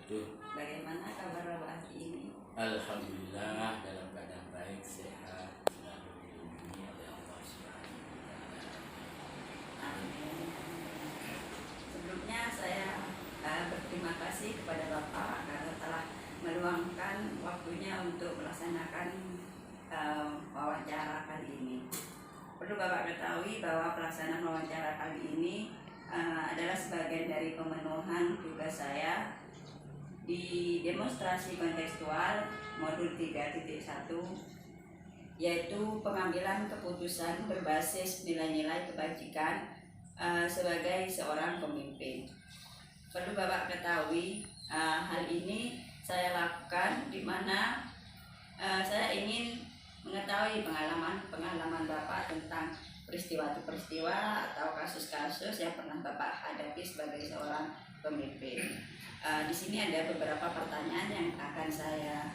wabarakatuh. Bagaimana kabar Bapak hari ini? Alhamdulillah dalam keadaan baik, sehat, selalu dilindungi oleh Allah Subhanahu wa Ta'ala. Amin. Sebelumnya saya berterima kasih kepada Bapak karena telah meluangkan waktunya untuk melaksanakan wawancara kali ini. Perlu Bapak ketahui bahwa pelaksanaan wawancara kali ini adalah sebagian dari pemenuhan tugas saya di demonstrasi kontekstual modul 3.1, yaitu pengambilan keputusan berbasis nilai-nilai kebajikan sebagai seorang pemimpin. Perlu Bapak ketahui, hal ini saya lakukan di mana saya ingin mengetahui pengalaman Bapak tentang peristiwa atau kasus-kasus yang pernah Bapak hadapi sebagai seorang pemimpin. Di sini ada beberapa pertanyaan yang akan saya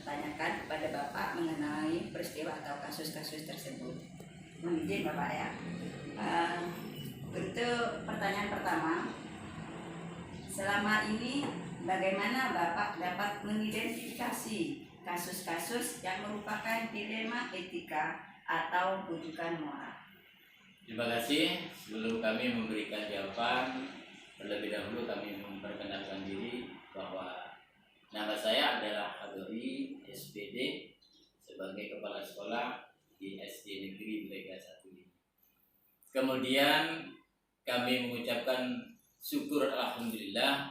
tanyakan kepada Bapak mengenai peristiwa atau kasus-kasus tersebut. Mohon izin Bapak ya. Untuk pertanyaan pertama, selama ini bagaimana Bapak dapat mengidentifikasi kasus-kasus yang merupakan dilema etika atau rujukan moral? Terima kasih. Sebelum kami memberikan jawaban, terlebih dahulu kami memperkenalkan diri bahwa nama saya adalah Hadori SPD sebagai Kepala Sekolah di SD Negeri Blega 1 ini. Kemudian kami mengucapkan syukur alhamdulillah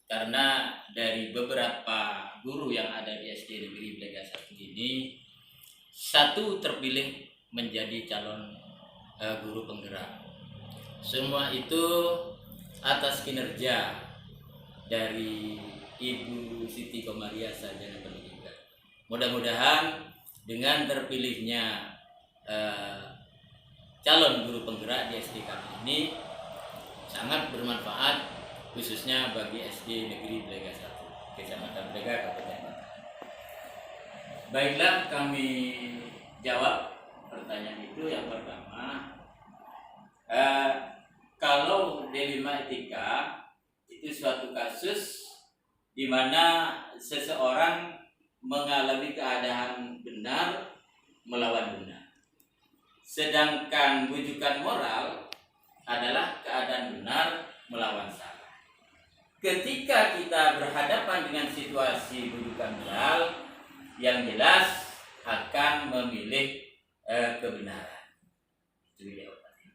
karena dari beberapa guru yang ada di SD Negeri Blega 1 ini, satu terpilih menjadi calon guru penggerak. Semua itu atas kinerja dari Ibu Siti Komaria Sarjana Pendidikan. Mudah-mudahan dengan terpilihnya calon guru penggerak di SD kami ini sangat bermanfaat, khususnya bagi SD Negeri Blega 1, Kecamatan Blega, Kabupaten Batang. Baiklah, kami jawab pertanyaan itu. Yang pertama, kalau dilema etika itu suatu kasus di mana seseorang mengalami keadaan benar melawan benar, sedangkan rujukan moral adalah keadaan benar melawan salah. Ketika kita berhadapan dengan situasi rujukan moral, yang jelas akan memilih kebenaran. Itu jawabannya.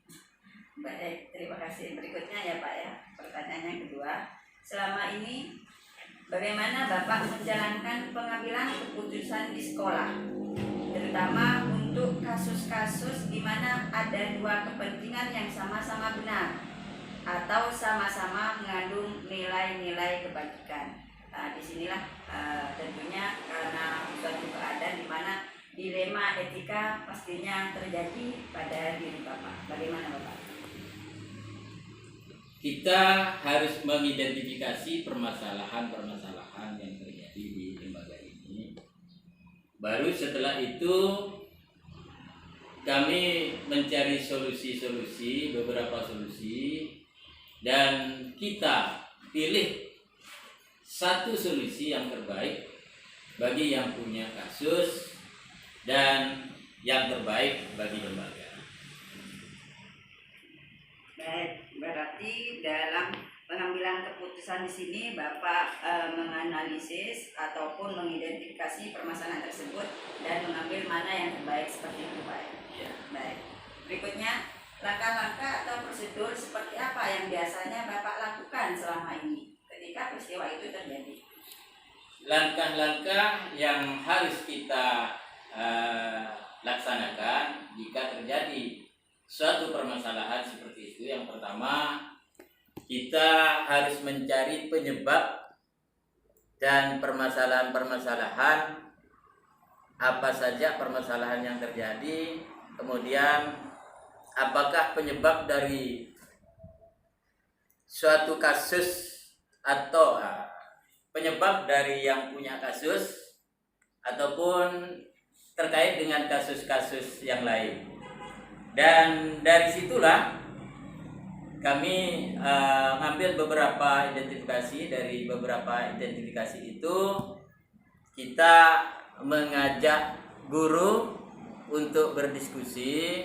Baik, terima kasih. Berikutnya ya Pak ya, pertanyaan yang kedua. Selama ini bagaimana Bapak menjalankan pengambilan keputusan di sekolah, terutama untuk kasus-kasus di mana ada dua kepentingan yang sama-sama benar atau sama-sama mengandung nilai-nilai kebajikan? Disinilah tentunya karena suatu keadaan di mana dilema etika pastinya terjadi pada diri Bapak. Bagaimana Bapak? Kita harus mengidentifikasi permasalahan-permasalahan yang terjadi di lembaga ini. Baru setelah itu kami mencari solusi-solusi, beberapa solusi, dan kita pilih satu solusi yang terbaik bagi yang punya kasus dan yang terbaik bagi lembaga. Baik, berarti dalam pengambilan keputusan di sini Bapak menganalisis ataupun mengidentifikasi permasalahan tersebut dan mengambil mana yang terbaik seperti itu Pak. Ya. Baik. Berikutnya, langkah-langkah atau prosedur seperti apa yang biasanya Bapak lakukan selama ini ketika peristiwa itu terjadi? Langkah-langkah yang harus kita laksanakan jika terjadi suatu permasalahan seperti itu. Yang pertama, kita harus mencari penyebab dan permasalahan-permasalahan apa saja permasalahan yang terjadi, kemudian apakah penyebab dari suatu kasus atau penyebab dari yang punya kasus ataupun terkait dengan kasus-kasus yang lain. Dan dari situlah kami ngambil beberapa identifikasi. Dari beberapa identifikasi itu kita mengajak guru untuk berdiskusi,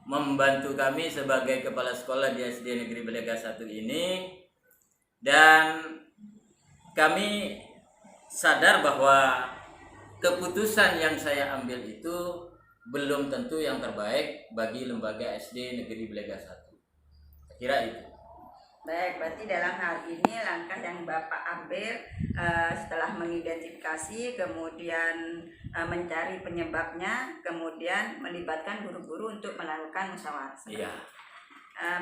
membantu kami sebagai kepala sekolah di SD Negeri Belega 1 ini, dan kami sadar bahwa keputusan yang saya ambil itu belum tentu yang terbaik bagi lembaga SD Negeri Belega 1. Kira itu. Baik, berarti dalam hal ini langkah yang Bapak ambil setelah mengidentifikasi, kemudian mencari penyebabnya, kemudian melibatkan guru-guru untuk melakukan musyawarah. Iya.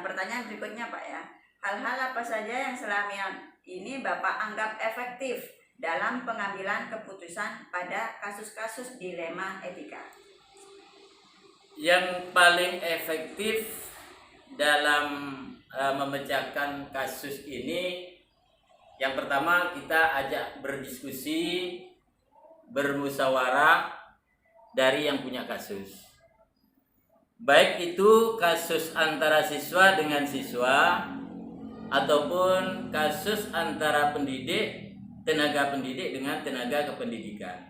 Pertanyaan berikutnya Pak ya, hal-hal apa saja yang selama ini Bapak anggap efektif dalam pengambilan keputusan pada kasus-kasus dilema etika? Yang paling efektif dalam memecahkan kasus ini, yang pertama kita ajak berdiskusi, bermusyawarah dari yang punya kasus. Baik itu kasus antara siswa dengan siswa ataupun kasus antara pendidik, tenaga pendidik dengan tenaga kependidikan.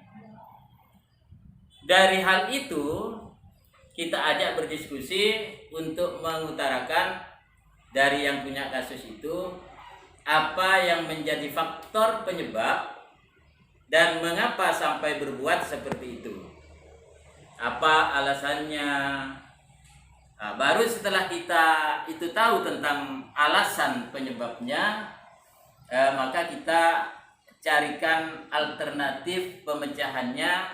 Dari hal itu kita ajak berdiskusi untuk mengutarakan dari yang punya kasus itu apa yang menjadi faktor penyebab dan mengapa sampai berbuat seperti itu. Apa alasannya? Nah, baru setelah kita itu tahu tentang alasan penyebabnya, maka kita carikan alternatif pemecahannya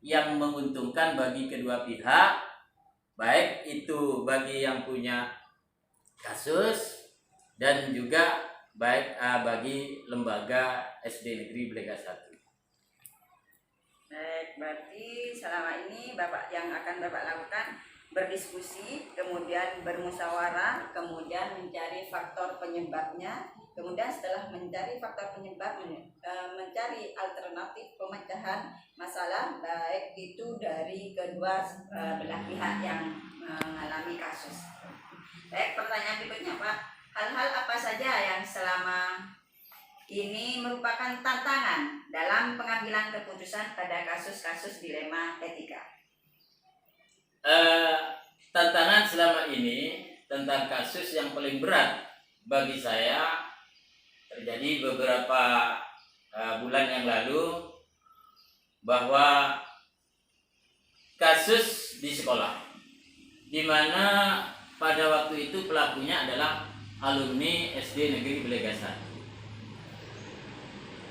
yang menguntungkan bagi kedua pihak, baik itu bagi yang punya kasus dan juga baik bagi lembaga SD Negeri Belega 1. Baik, berarti selama ini Bapak yang akan Bapak lakukan berdiskusi, kemudian bermusyawarah, kemudian mencari faktor penyebabnya, kemudian setelah mencari faktor penyebab mencari alternatif pemecahan masalah, baik itu dari kedua belah pihak yang mengalami kasus. Baik, pertanyaan berikutnya Pak, hal-hal apa saja yang selama ini merupakan tantangan dalam pengambilan keputusan pada kasus-kasus dilema etika? Tantangan selama ini tentang kasus yang paling berat bagi saya terjadi beberapa bulan yang lalu, bahwa kasus di sekolah di mana pada waktu itu pelakunya adalah alumni SD Negeri Belega 1.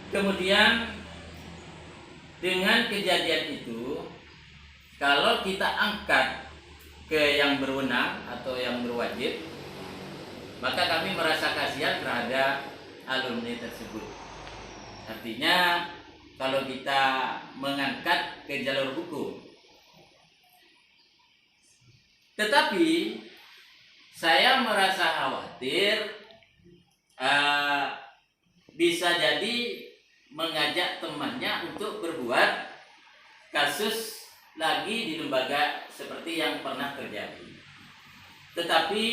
Kemudian dengan kejadian itu, kalau kita angkat ke yang berwenang atau yang berwajib, maka kami merasa kasihan terhadap alumni tersebut. Artinya kalau kita mengangkat ke jalur hukum. Tetapi saya merasa khawatir bisa jadi mengajak temannya untuk berbuat kasus lagi di lembaga seperti yang pernah terjadi. Tetapi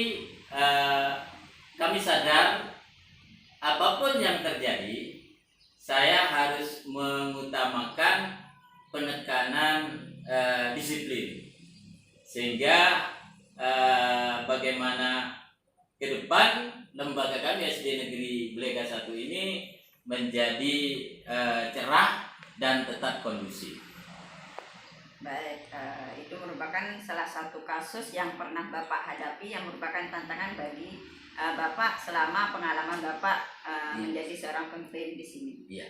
kami sadar apapun yang terjadi, saya harus mengutamakan penekanan disiplin, sehingga bagaimana ke depan lembaga kami SD Negeri Belega 1 ini menjadi cerah dan tetap kondusif. Baik, itu merupakan salah satu kasus yang pernah Bapak hadapi, yang merupakan tantangan bagi Bapak selama pengalaman Bapak menjadi seorang pemimpin di sini. Iya.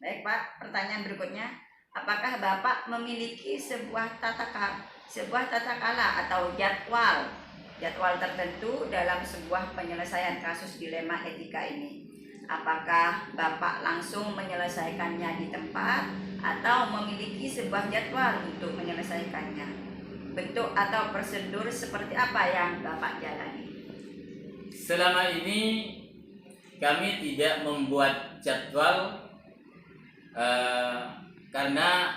Baik Pak, pertanyaan berikutnya, apakah Bapak memiliki sebuah tata kala atau jadwal tertentu dalam sebuah penyelesaian kasus dilema etika ini? Apakah Bapak langsung menyelesaikannya di tempat atau memiliki sebuah jadwal untuk menyelesaikannya? Bentuk atau prosedur seperti apa yang Bapak jalani? Selama ini kami tidak membuat jadwal karena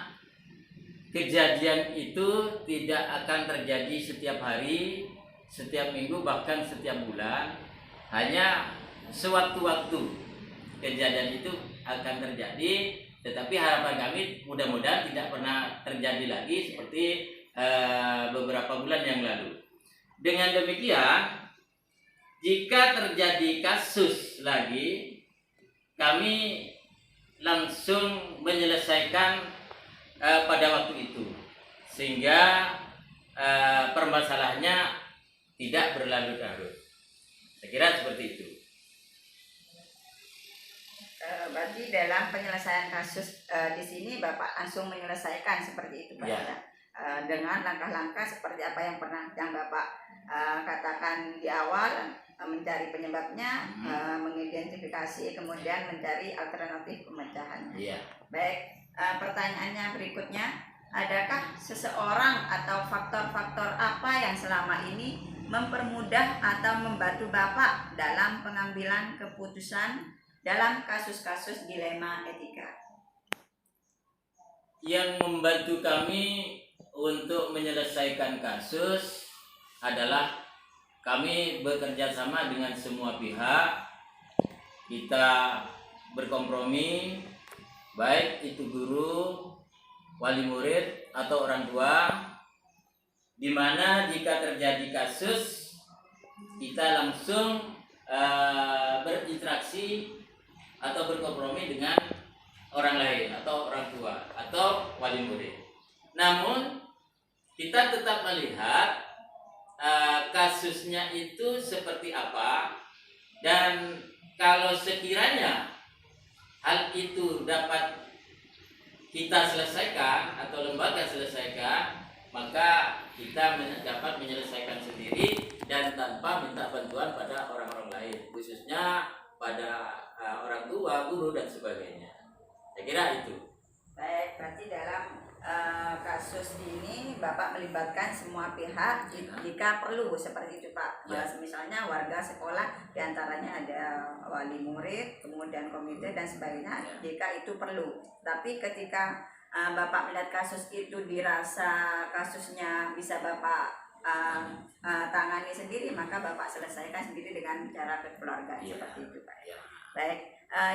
kejadian itu tidak akan terjadi setiap hari, setiap minggu, bahkan setiap bulan. hanya sewaktu-waktu kejadian itu akan terjadi, tetapi harapan kami mudah-mudahan tidak pernah terjadi lagi seperti beberapa bulan yang lalu. Dengan demikian, jika terjadi kasus lagi, kami langsung menyelesaikan pada waktu itu, sehingga permasalahannya tidak berlarut-larut. Saya kira seperti itu. Berarti dalam penyelesaian kasus di sini Bapak langsung menyelesaikan seperti itu, Pak, ya. Dengan langkah-langkah seperti apa yang pernah Bapak katakan di awal, mencari penyebabnya, mengidentifikasi, kemudian mencari alternatif pemecahan. Baik, pertanyaannya berikutnya, adakah seseorang atau faktor-faktor apa yang selama ini mempermudah atau membantu Bapak dalam pengambilan keputusan dalam kasus-kasus dilema etika? Yang membantu kami untuk menyelesaikan kasus adalah kami bekerja sama dengan semua pihak. Kita berkompromi, baik itu guru, wali murid atau orang tua, di mana jika terjadi kasus kita langsung berinteraksi atau berkompromi dengan orang lain atau orang tua atau wali murid. Namun kita tetap melihat kasusnya itu seperti apa, dan kalau sekiranya hal itu dapat kita selesaikan atau lembaga selesaikan, maka kita dapat menyelesaikan sendiri dan tanpa minta bantuan pada orang-orang lain, khususnya pada orang tua, guru dan sebagainya. Saya kira itu. Baik, berarti dalam kasus ini Bapak melibatkan semua pihak jika perlu, seperti itu, Pak. Misalnya warga sekolah, diantaranya ada wali murid, kemudian komite dan sebagainya, jika itu perlu. Tapi ketika Bapak melihat kasus itu dirasa kasusnya bisa Bapak tangani sendiri, maka Bapak selesaikan sendiri dengan cara kekeluargaan, seperti itu, Pak. Baik,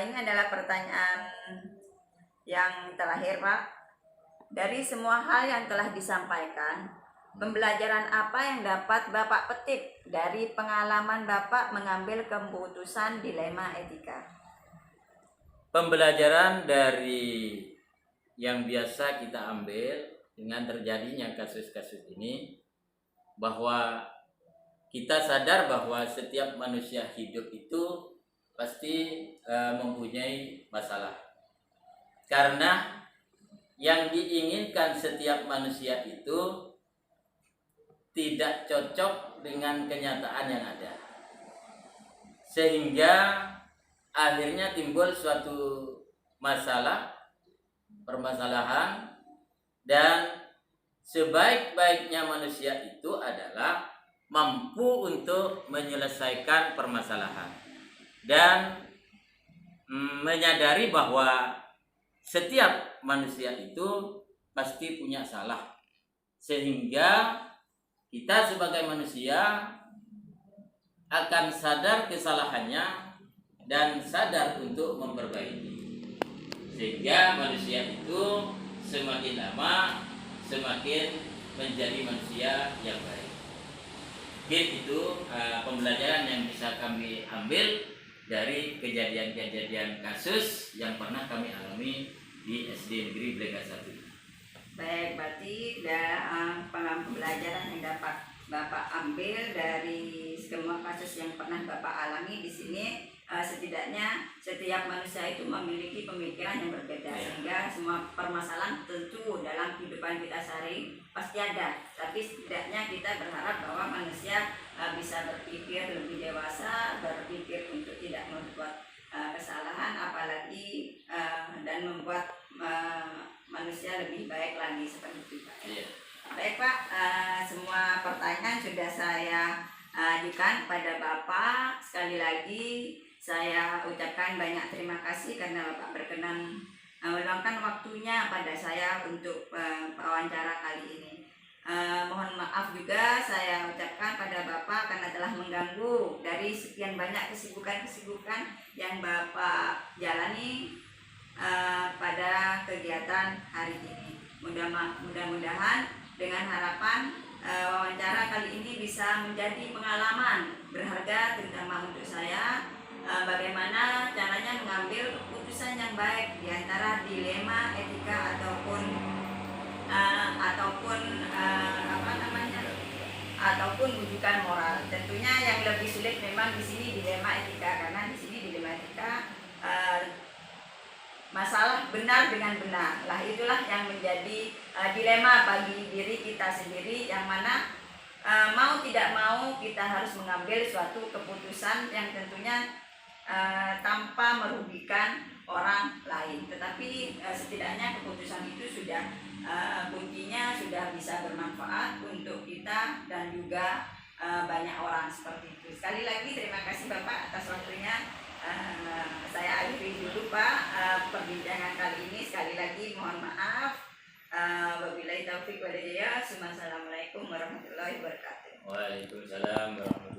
ini adalah pertanyaan yang terakhir, Pak. Dari semua hal yang telah disampaikan, pembelajaran apa yang dapat Bapak petik dari pengalaman Bapak mengambil keputusan dilema etika? Pembelajaran dari yang biasa kita ambil dengan terjadinya kasus-kasus ini, bahwa kita sadar bahwa setiap manusia hidup itu pasti mempunyai masalah. Karena yang diinginkan setiap manusia itu tidak cocok dengan kenyataan yang ada, sehingga akhirnya timbul suatu permasalahan, dan sebaik-baiknya manusia itu adalah mampu untuk menyelesaikan permasalahan dan menyadari bahwa setiap manusia itu pasti punya salah, sehingga kita sebagai manusia akan sadar kesalahannya dan sadar untuk memperbaiki, sehingga manusia itu semakin lama semakin menjadi manusia yang baik. Itu pembelajaran yang bisa kami ambil dari kejadian-kejadian kasus yang pernah kami alami di SD Negeri Blega 1. Baik, berarti pembelajaran yang dapat Bapak ambil dari semua kasus yang pernah Bapak alami di sini, setidaknya setiap manusia itu memiliki pemikiran yang berbeda, sehingga semua permasalahan tentu dalam kehidupan kita sehari pasti ada, tapi setidaknya kita berharap bahwa manusia bisa berpikir lebih dewasa, berpikir untuk tidak membuat kesalahan, apalagi dan membuat manusia lebih baik lagi, seperti itu, Pak. Baik, Pak, semua pertanyaan sudah saya ajukan pada Bapak. Sekali lagi saya ucapkan banyak terima kasih karena Bapak berkenan meluangkan waktunya pada saya untuk wawancara kali ini. Mohon maaf juga saya ucapkan pada Bapak karena telah mengganggu dari sekian banyak kesibukan-kesibukan yang Bapak jalani pada kegiatan hari ini. Mudah-mudahan dengan harapan wawancara kali ini bisa menjadi pengalaman berharga terutama untuk saya, bagaimana caranya mengambil keputusan yang baik di antara dilema etika ataupun rujukan moral. Tentunya yang lebih sulit memang di sini dilema etika, karena di sini dilema etika masalah benar dengan benar. Lah itulah yang menjadi dilema bagi diri kita sendiri, yang mana mau tidak mau kita harus mengambil suatu keputusan yang tentunya tanpa merugikan orang lain, tetapi setidaknya keputusan itu sudah kuncinya sudah bisa bermanfaat untuk kita dan juga banyak orang seperti itu. Sekali lagi terima kasih Bapak atas waktunya. Saya akhiri dulu Pak perbincangan kali ini. Sekali lagi mohon maaf. Wabillahi taufiq wal hidayah. Assalamualaikum warahmatullahi wabarakatuh. Waalaikumsalam warahmatullahi wabarakatuh.